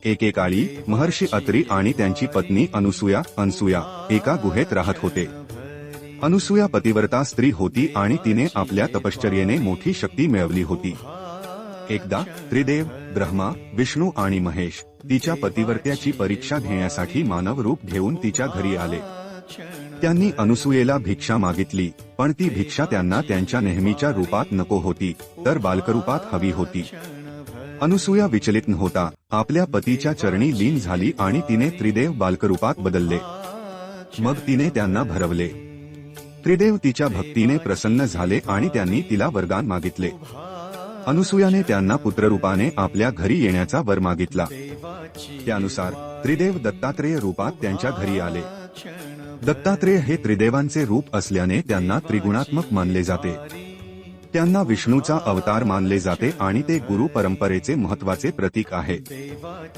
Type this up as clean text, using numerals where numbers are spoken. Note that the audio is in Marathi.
एकेकाळी महर्षी अत्री आणि त्यांची पत्नी अनसुया एका गुहेत राहत होते. अनसुया पतिव्रता स्त्री होती आणि तिने आपल्या तपश्चर्येने मोठी शक्ती मिळवली होती. एकदा त्रिदेव ब्रह्मा, विष्णू आणि महेश तिच्या पतिव्रत्याची परीक्षा घेण्यासाठी मानव रूप घेऊन तिच्या घरी आले. त्यांनी अनसुयेला भिक्षा मागितली, पण ती भिक्षा त्यांना त्यांच्या नेहमीच्या रूपात नको होती, तर बालकरूपात हवी होती. अनसुया विचलित नव्हता. आपल्या पतीच्या चरणी लीन झाली आणि तिने त्रिदेव बालकरूपात बदलले. मग तिने त्यांना भरवले. त्रिदेव तिच्या भक्तीने प्रसन्न झाले आणि त्यांनी तिला वरदान मागितले. अनसुयाने त्यांना पुत्ररूपाने आपल्या घरी येण्याचा वर मागितला. त्यानुसार त्रिदेव दत्तात्रेय रूपात त्यांच्या घरी आले. दत्तात्रेय हे त्रिदेवांचे रूप असल्याने त्यांना त्रिगुणात्मक मानले जाते. त्यांना विष्णूचा अवतार मानले जाते आणि ते गुरु परंपरेचे महत्त्वाचे प्रतीक आहे.